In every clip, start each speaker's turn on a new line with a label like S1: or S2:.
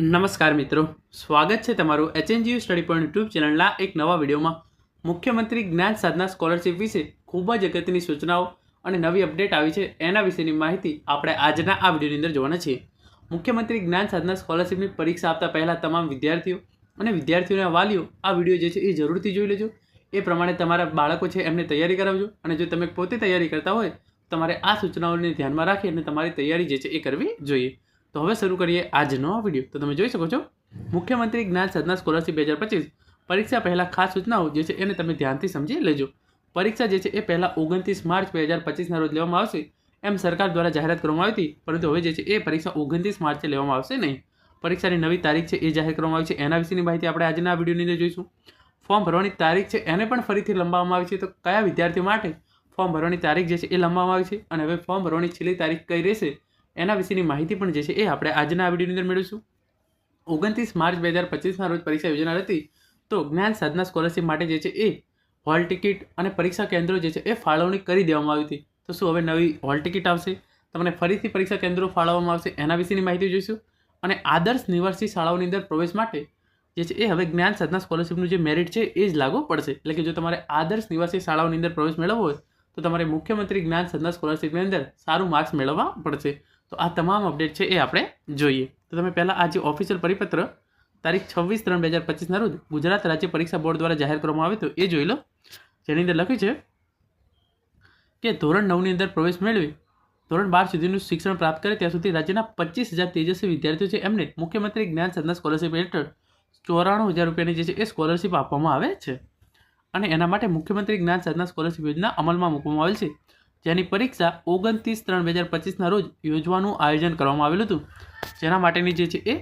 S1: નમસ્કાર મિત્રો, સ્વાગત છે તમારું HNGU સ્ટડી પોઈન્ટ યુટ્યુબ ચેનલના એક નવા વિડીયોમાં. મુખ્યમંત્રી જ્ઞાન સાધના સ્કોલરશિપ વિશે ખૂબ જ અગત્યની સૂચનાઓ અને નવી અપડેટ આવી છે એના વિશેની માહિતી આપણે આજના આ વિડીયોની અંદર જોવાના છીએ. મુખ્યમંત્રી જ્ઞાન સાધના સ્કોલરશિપની પરીક્ષા આપતા પહેલાં તમામ વિદ્યાર્થીઓ અને વિદ્યાર્થીઓના વાલીઓ આ વિડીયો જે છે એ જરૂરથી જોઈ લેજો. એ પ્રમાણે તમારા બાળકો છે એમને તૈયારી કરાવજો, અને જો તમે પોતે તૈયારી કરતા હોય તમારે આ સૂચનાઓને ધ્યાનમાં રાખી અને તમારી તૈયારી જે છે એ કરવી જોઈએ. તો હવે શરૂ કરીએ આજનો આ વિડીયો. તો તમે જોઈ શકો છો, મુખ્યમંત્રી જ્ઞાન સાધના સ્કોલરશિપ 2025 પરીક્ષા પહેલાં ખાસ સૂચનાઓ જે છે એને તમે ધ્યાનથી સમજી લેજો. પરીક્ષા જે છે એ પહેલાં 29 માર્ચ 2025ના રોજ લેવામાં આવશે એમ સરકાર દ્વારા જાહેરાત કરવામાં આવી હતી, પરંતુ હવે જે છે એ પરીક્ષા 29 માર્ચે લેવામાં આવશે નહીં. પરીક્ષાની નવી તારીખ છે એ જાહેર કરવામાં આવી છે, એના વિશેની માહિતી આપણે આજના વિડીયોની અંદર જોઈશું. ફોર્મ ભરવાની તારીખ છે એને પણ ફરીથી લંબાવવામાં આવી છે. તો કયા વિદ્યાર્થીઓ માટે ફોર્મ ભરવાની તારીખ જે છે એ લંબાવવામાં આવી છે અને હવે ફોર્મ ભરવાની છેલ્લી તારીખ કઈ રહેશે એના વિશેની માહિતી પણ જે છે એ આપણે આજના આ વિડીયોની અંદર મેળવીશું. 29 માર્ચ 2025ના રોજ પરીક્ષા યોજાનાર હતી. તો જ્ઞાન સાધના સ્કોલરશિપ માટે જે છે એ હોલ ટિકિટ અને પરીક્ષા કેન્દ્રો જે છે એ ફાળવણી કરી દેવામાં આવી હતી. તો શું હવે નવી હોલ ટિકિટ આવશે, તમને ફરીથી પરીક્ષા કેન્દ્રો ફાળવવામાં આવશે એના વિશેની માહિતી જોઈશું. અને આદર્શ નિવાસી શાળાઓની અંદર પ્રવેશ માટે જે છે એ હવે જ્ઞાન સાધના સ્કોલરશિપનું જે મેરિટ છે એ જ લાગુ પડશે. એટલે કે જો તમારે આદર્શ નિવાસી શાળાઓની અંદર પ્રવેશ મેળવવો હોય તો તમારે મુખ્યમંત્રી જ્ઞાન સાધના સ્કોલરશિપની અંદર સારું માર્ક્સ મેળવવા પડશે. તો આ તમામ અપડેટ છે એ આપણે જોઈએ. તો તમે પહેલાં આ જે ઓફિશિયલ પરિપત્ર તારીખ 26/3/2025ના રોજ ગુજરાત રાજ્ય પરીક્ષા બોર્ડ દ્વારા જાહેર કરવામાં આવ્યો હતો એ જોઈ લો, જેની અંદર લખ્યું છે કે ધોરણ 9ની અંદર પ્રવેશ મેળવી ધોરણ 12 સુધીનું શિક્ષણ પ્રાપ્ત કરે ત્યાં સુધી રાજ્યના 25,000 તેજસ્વી વિદ્યાર્થીઓ છે એમને મુખ્યમંત્રી જ્ઞાન સાધના સ્કોલરશિપ હેઠળ 94,000 રૂપિયાની જે છે એ સ્કોલરશિપ આપવામાં આવે છે. અને એના માટે મુખ્યમંત્રી જ્ઞાન સાધના સ્કોલરશિપ યોજના અમલમાં મૂકવામાં આવેલ છે, જેની પરીક્ષા 29/3/2025ના રોજ યોજવાનું આયોજન કરવામાં આવેલું હતું. જેના માટેની જે છે એ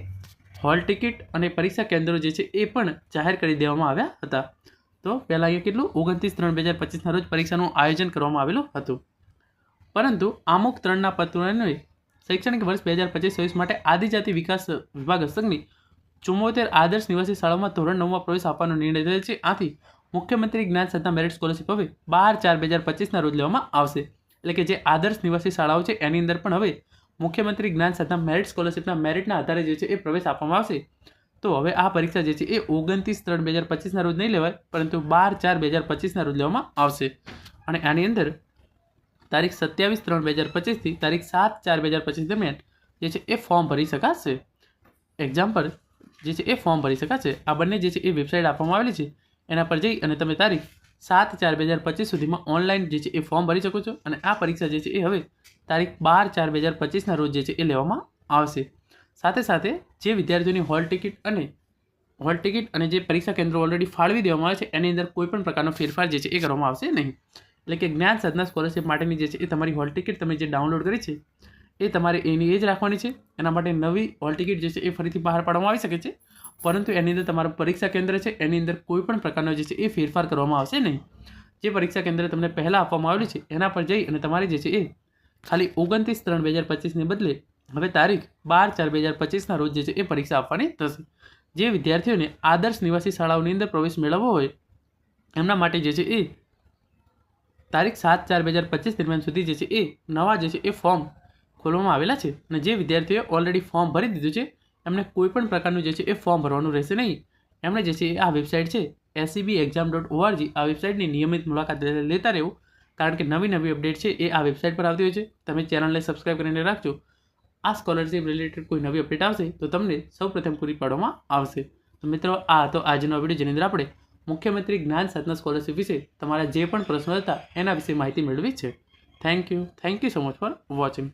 S1: હોલ ટિકિટ અને પરીક્ષા કેન્દ્રો જે છે એ પણ જાહેર કરી દેવામાં આવ્યા હતા. તો પહેલાં અહીંયા કેટલું 29/3/2025ના રોજ પરીક્ષાનું આયોજન કરવામાં આવેલું હતું. પરંતુ આમુખ 3ના પત્રોને શૈક્ષણિક વર્ષ 2025-26 માટે આદિજાતિ વિકાસ વિભાગ હસ્તકની 74 આદર્શ નિવાસી શાળાઓમાં ધોરણ 9માં પ્રવેશ આપવાનો નિર્ણય થયેલ છે. આથી મુખ્યમંત્રી જ્ઞાન સાધના મેરિટ સ્કોલરશિપ હવે 12/4/2025ના રોજ લેવામાં આવશે. એટલે કે જે આદર્શ નિવાસી શાળાઓ છે એની અંદર પણ હવે મુખ્યમંત્રી જ્ઞાન સાધના મેરિટ સ્કોલરશિપના મેરિટના આધારે જે છે એ પ્રવેશ આપવામાં આવશે. તો હવે આ પરીક્ષા જે છે એ 29/3/2025ના રોજ નહીં લેવાય, પરંતુ 12/4/2025ના રોજ લેવામાં આવશે. અને આની અંદર તારીખ 27/3/2025થી તારીખ 7/4/2025 દરમિયાન જે છે એ ફોર્મ ભરી શકાશે. એક્ઝામ પર જે છે એ ફોર્મ ભરી શકાશે. આ બંને જે છે એ વેબસાઇટ આપવામાં આવેલી છે, એના પર જઈ અને તમે તારીખ 7/4/2025 સુધીમાં ઓનલાઈન જે છે એ ફોર્મ ભરી શકો છો. અને આ પરીક્ષા જે છે એ હવે તારીખ 12/4/2025ના રોજ જે છે એ લેવામાં આવશે. સાથે સાથે જે વિદ્યાર્થીઓની હોલ ટિકિટ અને જે પરીક્ષા કેન્દ્રો ઓલરેડી ફાળવી દેવામાં આવે છે એની અંદર કોઈ પણ પ્રકારનો ફેરફાર જે છે એ કરવામાં આવશે નહીં. એટલે કે જ્ઞાન સાધના સ્કોલરશિપ માટેની જે છે એ તમારી હોલ ટિકિટ તમે જે ડાઉનલોડ કરી છે એ તમારે એની એ જ રાખવાની છે. એના માટે નવી હોલ ટિકિટ જે છે એ ફરીથી બહાર પાડવામાં આવી શકે છે, પરંતુ એની અંદર તમારું પરીક્ષા કેન્દ્ર છે એની અંદર કોઈ પણ પ્રકારનો જે છે એ ફેરફાર કરવામાં આવશે નહીં. જે પરીક્ષા કેન્દ્ર તમને પહેલાં આપવામાં આવેલું છે એના પર જઈ અને તમારે જે છે એ ખાલી 29/3/2025ને બદલે હવે તારીખ 12/4/2025ના રોજ જે છે એ પરીક્ષા આપવાની થશે. જે વિદ્યાર્થીઓને આદર્શ નિવાસી શાળાઓની અંદર પ્રવેશ મેળવવો હોય એમના માટે જે છે એ તારીખ 7/4/2025 દરમિયાન સુધી જે છે એ નવા જે છે એ ફોર્મ ખોલવામાં આવેલા છે. અને જે વિદ્યાર્થીઓએ ઓલરેડી ફોર્મ ભરી દીધું છે એમને કોઈ પણ પ્રકારનું જે છે એ ફોર્મ ભરવાનું રહેશે નહીં. એમણે જે છે આ વેબસાઇટ છે SEBexam.org આ વેબસાઇટની નિયમિત મુલાકાત લેતા રહેવું, કારણ કે નવી અપડેટ છે એ આ વેબસાઇટ પર આવતી હોય છે. તમે ચેનલને સબસ્ક્રાઈબ કરીને રાખજો. આ સ્કોલરશિપ રિલેટેડ કોઈ નવી અપડેટ આવશે તો તમને સૌપ્રથમ પૂરી પાડવામાં આવશે. તો મિત્રો, આ હતો આજનો વિડીયો, જેની અંદર આપણે મુખ્યમંત્રી જ્ઞાન સાધના સ્કોલરશિપ વિશે તમારા જે પણ પ્રશ્નો હતા એના વિશે માહિતી મેળવી છે. Thank you so much for watching.